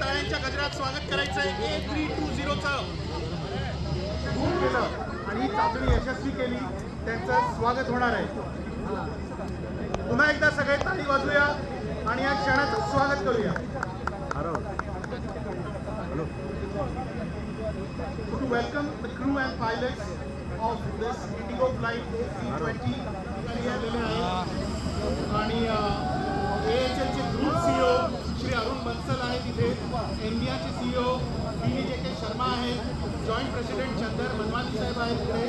टाळ्यांच्या गजरात स्वागत करायचंय A320चं. केलं आणि ही चाचणी यशस्वी केली, त्यांचं स्वागत होणार आहे. पुन्हा एकदा सगळे ताली वाजूया आणि या क्षणाचं स्वागत करूया. To welcome the crew and pilots of this Indigo flight A320 ठिकाणी आलेले आहेत आणि AHLचे ग्रुप CEO श्री अरुण बन्सल आहेत तिथे, इंडियाचे CEO BJ शर्मा आहेत, जॉईंट प्रेसिडेंट चंदर मनवानी साहेब आहेत तिथे.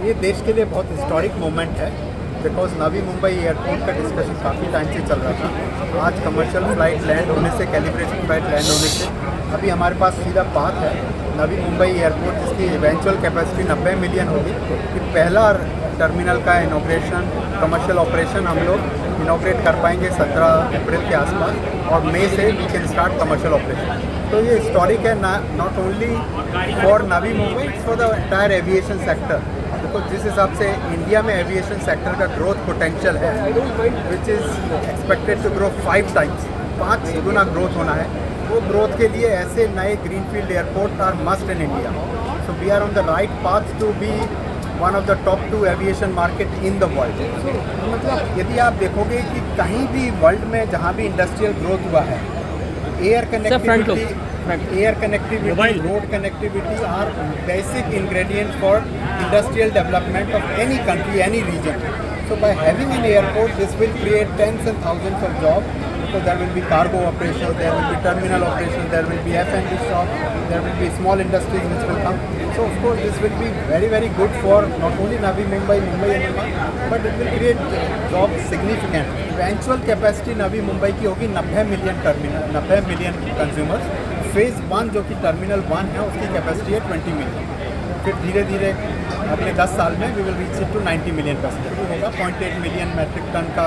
ये देश के लिए बहुत हिस्टोरिक मोमेंट है बिकॉज नवी मुंबई एयरपोर्ट का डिस्कशन काफ़ी टाइम से चल रहा था. आज कमर्शियल फ़्लाइट लैंड होने से, कैलिब्रेशन फ़्लाइट लैंड होने से अभी हमारे पास सीधा बात है नवी मुंबई एयरपोर्ट जिसकी इवेंचुअल कैपेसिटी 90 मिलियन होगी कि पहला टर्मिनल का इनॉग्रेशन, कमर्शियल ऑपरेशन हम लोग इनॉग्रेट कर पाएंगे 17 अप्रैल के आसपास और मई से वी कैन स्टार्ट कमर्शियल ऑपरेशन. तो ये हिस्टोरिक है, not only for Navi Mumbai, it's for the entire aviation sector. तो जिस हिसाब से इंडिया में एविएशन सेक्टर का ग्रोथ पोटेंशियल है which is expected to grow 5 times, 5 गुना ग्रोथ होना है, वो ग्रोथ के लिए ऐसे नए greenfield airport are must in India. So we are on the right path to be one of the top 2 aviation market in the world. मतलब यदि आप देखोगे कि कहीं भी वर्ल्ड में जहाँ भी इंडस्ट्रियल ग्रोथ हुआ है, air connectivity, road connectivity are basic ingredients for industrial development of any country, any region. So by having an airport, this will create tens and thousands of jobs. So there will be cargo operations, there will be terminal operations, there will be F&B shop, there will be small industries which will come. So of course this will be very, very good for not only Navi Mumbai and but it will create jobs significant. Eventual capacity Navi Mumbai की होगी 90 million terminal, 90 million consumers. Phase 1 जो कि terminal 1 है उसकी capacity है 20 million. फिर धीरे धीरे अगले 10 साल में we will reach it to 90 million passenger होगा. 0.8 मिलियन मैट्रिक टन का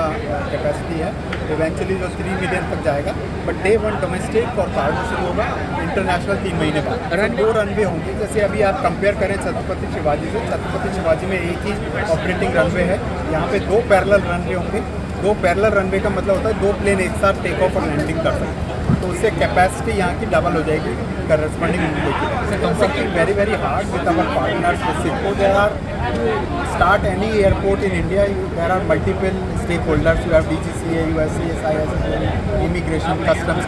कैपेसिटी है. इवेंचुअली जो 3 मिलियन तक जाएगा. बट डे 1 डोमेस्टिक और कार्गो शुरू होगा, इंटरनेशनल 3 महीने बाद. 2 रनवे होंगे. जैसे अभी आप कंपेयर करें छत्रपति शिवाजी से, छत्रपति शिवाजी में एक ही ऑपरेटिंग रनवे है, यहाँ पे 2 पैरेलल रनवे होंगे. 2 पैरेलल रनवे का मतलब होता है 2 प्लेन एक साथ टेक ऑफ और लैंडिंग कर सकते हैं. तो उससे कैपेसिटी यहाँ की डबल हो जाएगी करस्पॉन्डिंग मुंबई की. Working very very hard with our partners with CIDCO. There are start any airport in India, there are multiple stakeholders. You have DGCA, USCIS, immigration, customs.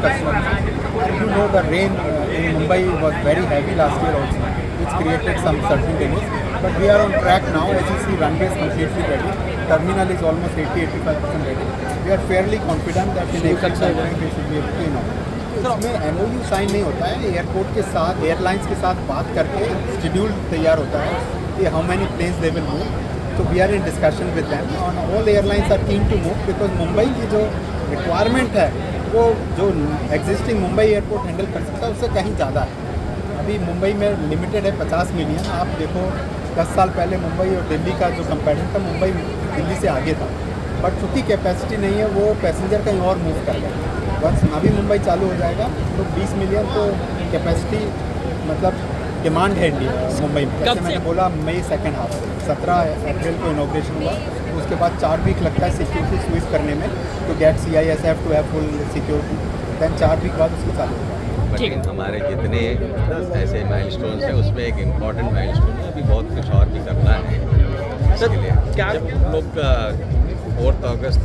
You know the rain in Mumbai was very heavy last year also, which created some certain delays. But we are on track now. As you see, runway is completely ready. Terminal is almost 80-85% ready. We are fairly confident that in next time we should be able to inaugurate. इसमें MOU sign नहीं होता है. Airport के साथ, airlines के साथ बात करके शेड्यूल तैयार होता है कि how many planes they will move. तो we are in discussion with them on all airlines are keen to move because Mumbai की जो रिक्वायरमेंट है वो जो एग्जिस्टिंग मुंबई एयरपोर्ट हैंडल कर सकता है उससे कहीं ज़्यादा है. अभी मुंबई में लिमिटेड है 50 मिलियन. आप देखो 10 साल पहले मुंबई और दिल्ली का जो कंपैरिजन था, मुंबई दिल्ली से आगे था. बट चूँकि कैपेसिटी नहीं है, वो पैसेंजर कहीं और मूव कर रहे हैं. बस नवी मुंबई चालू हो जाएगा तो 20 मिलियन तो कैपेसिटी, मतलब डिमांड है इंडिया मुंबई में. जैसे मैंने बोला मई सेकेंड हाफ से 17 अप्रैल को इनॉग्रेशन हुआ. उसके बाद 4 वीक लगता है सिक्योरिटी स्वीप करने में to get CISF to have full security. Then 4 week बाद उसको चालू होगा. लेकिन हमारे जितने ऐसे माइलस्टोन्स हैं उसमें एक इम्पॉर्टेंट माइलस्टोन है, अभी बहुत कुछ और भी करना है. इसके लिए क्या लोग 4 अगस्त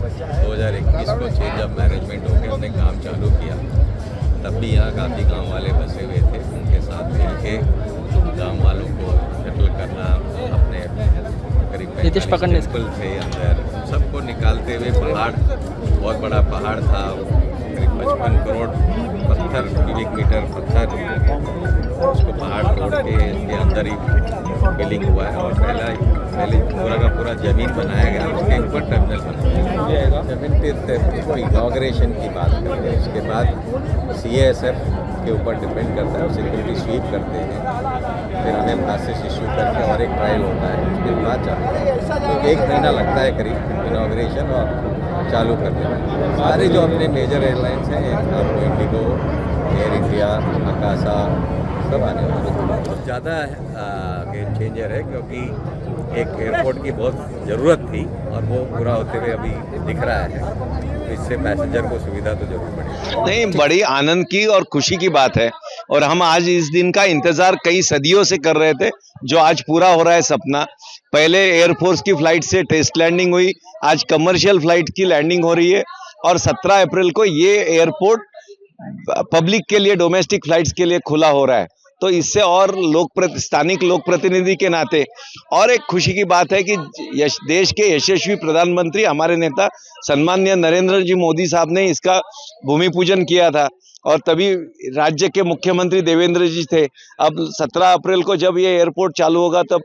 2021 को चेंज ऑफ मैनेजमेंट हो गया, हमने काम चालू किया. तब भी यहाँ काफ़ी गांव वाले बसे हुए थे. उनके साथ मिल के गाँव वालों को सेटल करना, अपने करीब 45 टेम्पल थे अंदर, सबको निकालते हुए पहाड़, बहुत बड़ा पहाड़ था, करीब 55 करोड़ पत्थर, क्यूबिक मीटर पत्थर, उसको पहाड़ तोड़ के इसके अंदर ही बिल्डिंग हुआ है. और पहले पूरा का पूरा ज़मीन बनाया गया, उसके ऊपर टर्मिनल बनाया गया. जमीन पे इनॉग्रेशन की बात करते हैं. उसके बाद CISF के ऊपर डिपेंड करता है और सिक्योरिटी स्वीप करते हैं. फिर हमें पासेस इशू करके और एक ट्रायल होता है, उसके बाद जाते हैं. तो 1 महीना लगता है करीब इनॉग्रेशन और चालू कर देंगे। सारे जो अपने मेजर एयरलाइंस हैं, आपको इंडिगो, एयर इंडिया, आकाशा, सब आने वाले हैं। बहुत ज़्यादा गेम चेंजर है, क्योंकि एक एयरपोर्ट की बहुत ज़रूरत थी और वो पूरा होते हुए अभी दिख रहा है, तो इससे पैसेंजर को सुविधा तो जरूर बढ़ेगी। नहीं, बड़ी आनंद की और खुशी की बात है, और हम आज इस दिन का इंतजार कई सदियों से कर रहे थे, जो आज पूरा हो रहा है सपना। पहले एयरफोर्स की फ्लाइट से टेस्ट लैंडिंग हुई, आज कमर्शियल फ्लाइट की लैंडिंग हो रही है, और 17 अप्रैल को ये एयरपोर्ट पब्लिक के लिए, डोमेस्टिक फ्लाइट्स के लिए खुला हो रहा है। तो इससे और स्थानिक लोक प्रतिनिधि के नाते और एक खुशी की बात है कि देश के यशस्वी प्रधानमंत्री, हमारे नेता सम्माननीय नरेंद्र जी मोदी साहब ने इसका भूमि पूजन किया था, और तभी राज्य के मुख्यमंत्री देवेंद्र जी थे। अब 17 अप्रैल को जब ये एयरपोर्ट चालू होगा, तब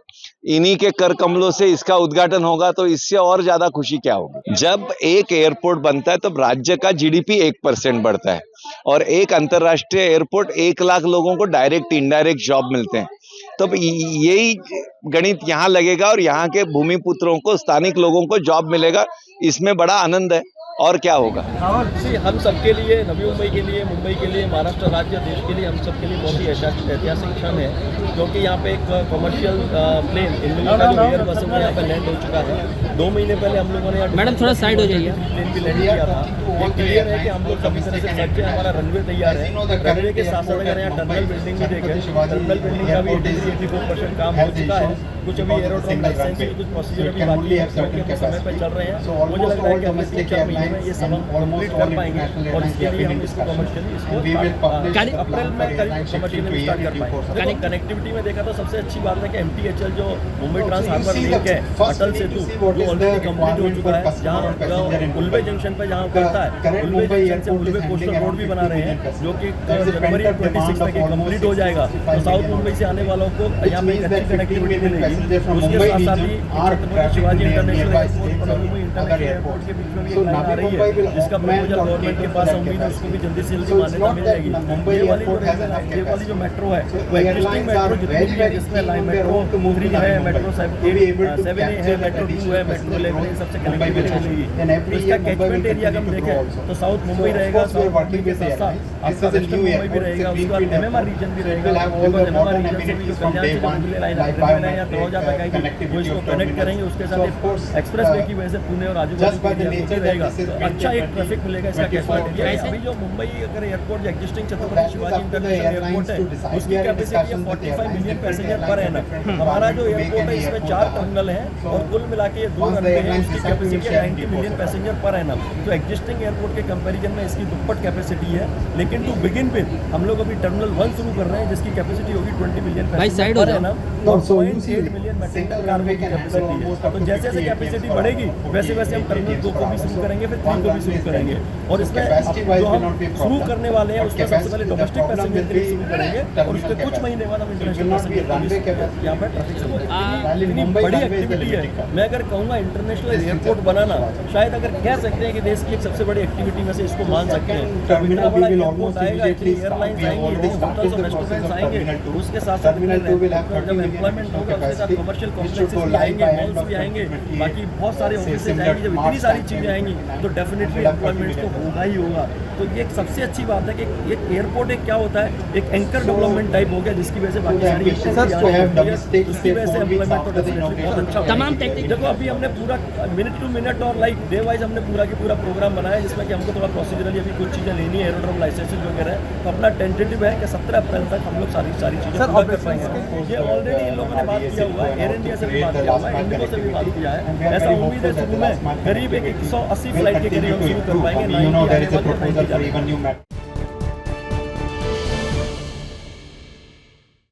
इन्हीं के कर कमलों से इसका उद्घाटन होगा, तो इससे और ज्यादा खुशी क्या होगी। जब एक एयरपोर्ट बनता है तब राज्य का जीडीपी 1% बढ़ता है, और एक अंतर्राष्ट्रीय एयरपोर्ट 1 लाख लोगों को डायरेक्ट इनडायरेक्ट जॉब मिलते हैं। तब यही गणित यहाँ लगेगा, और यहाँ के भूमिपुत्रों को, स्थानिक लोगों को जॉब मिलेगा। इसमें बड़ा आनंद है, और क्या होगा। हम सबके लिए, नवी मुंबई के लिए, मुंबई के लिए, महाराष्ट्र राज्य, देश के लिए, हम सबके लिए बहुत ही ऐतिहासिक क्षण है, क्योंकि यहाँ पे एक कमर्शियल प्लेन एयरबस में यहाँ पे लैंड हो चुका है। 2 महीने पहले हम लोगों ने यहाँ, मैडम थोड़ा साइड हो जाइए, प्लेन भी लैंड किया था। ये क्लियर है कि हम लोग सभी तरह से सज्ज हैं, हमारा रनवे तैयार है। रनवे के साथ साथ अगर यहाँ टर्मिनल बिल्डिंग भी देखें, टर्मिनल बिल्डिंग का भी 83-84% काम हो चुका है। कुछ अभी एरोड्रोम लाइसेंस के कुछ प्रोसीजर अभी बाकी है, क्योंकि समय पर चल रहे हैं। मुझे लग रहा है कि अगले 3-4 महीने में ये सब हम कंप्लीट कर पाएंगे, और इसके लिए हम इसको कमर्शियली अप्रैल में कमर्शियली स्टार्ट कर पाएंगे। कनेक्टिविटी में देखा तो सबसे अच्छी बात है कि MTHL जो मुंबई ट्रांस हार्बर लिंक है, अटल सेतु, जो ऑलरेडी कंप्लीट हो चुका है। जहाँ उल्वे जंक्शन पर जहाँ करता है, उल्वे जंक्शन से उल्वे कोस्टल रोड भी बना रहे हैं, जो कि जनवरी 26 तक कंप्लीट हो जाएगा। तो साउथ मुंबई से आने वालों को यहाँ पे अच्छी कनेक्टिविटी मिलेगी। उसके साथ साथ ही छत्रपति शिवाजी इंटरनेशनल एयरपोर्ट के बीच में भी एक लाइन आ रही है, जिसका प्रपोजल गवर्नमेंट के पास उम्मीद है उसको भी जल्दी से जल्दी मान्यता मिल जाएगी। ये वाली जो मेट्रो है, वो एक्जिस्टिंग मेट्रो जितनी भी है, जिसमें लाइन मेट्रो 3 है, मेट्रो 7A है, मेट्रो 2 है, मेट्रो 11 है, सबसे कनेक्टिविटी मिलेगी। तो इसका कैचमेंट एरिया अगर हम देखें तो साउथ मुंबई रहेगा, साउथ मुंबई के साथ साथ आपका वेस्टर्न मुंबई भी रहेगा, उसके बाद MMR रीजन भी रहेगा। MMR रीजन से भी जो कल्याण से जो मुंबई लाइन या तलोजा तक आएगी, वो इसको कनेक्ट करेंगे। उसके साथ एक्सप्रेस वे की वजह से पुणे और आजू बाजू रहेगा, तो अच्छा एक ट्रैफिक मिलेगा। इसका कैचमेंट एरिया अभी जो मुंबई अगर एयरपोर्ट जो existing Chhatrapati Shivaji international airport है, उसकी कैपेसिटी है 45 मिलियन पैसेंजर पर एनम। हमारा जो एयरपोर्ट है, इसमें 4 टर्मिनल है, और कुल मिला के ये 2 रनवे है, उसकी कैपेसिटी है 90 मिलियन पैसेंजर पर एनम। तो एक्जिस्टिंग एयरपोर्ट के कंपैरिजन में इसकी दुप्पट कैपेसिटी है। लेकिन टू बिगिन विद हम लोग अभी टर्मिनल 1 शुरू कर रहे हैं, जिसकी कैपेसिटी होगी 20 मिलियन पैसेंजर पर एनम, और 0.8 मिलियन मेट्रिक टन कार्गो की कैपेसिटी है। तो जैसे जैसे कैपेसिटी बढ़ेगी, वैसे वैसे हम टर्मिनल 2 को भी शुरू करेंगे, फिर 3 को भी शुरू करेंगे। और इसमें जो हम शुरू करने वाले हैं, उसमें सबसे पहले डोमेस्टिक पैसेंजर के लिए शुरू करेंगे, और उसके कुछ महीने बाद हम इंटरनेशनल पैसेंजर यहाँ पर ट्रैफिक शुरू करेंगे। बड़ी एक्टिविटी है। मैं अगर कहूँगा इंटरनेशनल एयरपोर्ट बनाना, शायद अगर कह सकते हैं कि देश की एक सबसे बड़ी एक्टिविटी में से इसको मान सकते हैं। इतना बड़ा एयरपोर्ट आएगा, इतनी एयरलाइंस आएंगी, होटल्स और रेस्टोरेंट्स आएंगे, उसके साथ साथ जब एम्प्लॉयमेंट होगा, उसके साथ कमर्शियल कॉम्प्लेक्सेस भी आएंगे, मॉल्स भी आएंगे, बाकी बहुत सारे ऑफिसेज आएंगे। जब इतनी सारी चीज़ें आएंगी तो डेफिनेटली एम्प्लॉयमेंट तो होगा ही होगा। तो ये एक सबसे अच्छी बात है कि एक एयरपोर्ट एक क्या होता है, एक एंकर डेवलपमेंट टाइप हो गया, जिसकी वजह से बाकी सारी उसकी वजह से एम्प्लॉयमेंट तो डेफिनेटली बहुत अच्छा तमाम टेक्निक। देखो अभी हमने पूरा मिनट टू मिनट और लाइक डे वाइज हमने पूरा की पूरा प्रोग्राम बनाया, जिसमें कि हमको थोड़ा प्रोसीजरली अभी कुछ चीज़ें लेनी है, एरोड्रोम लाइसेंसेज वगैरह। तो अपना टेंटेटिव है कि 17 अप्रैल तक हम लोग सारी चीज़ें पूरा कर पाएंगे। ये ऑलरेडी इन लोगों ने बात किया हुआ है, एयर इंडिया से भी बात किया हुआ है, इंडिगो से भी बात किया है। ऐसा उम्मीद है शुरू में करीब 180 फ्लाइट के करीब हम शुरू कर पाएंगे।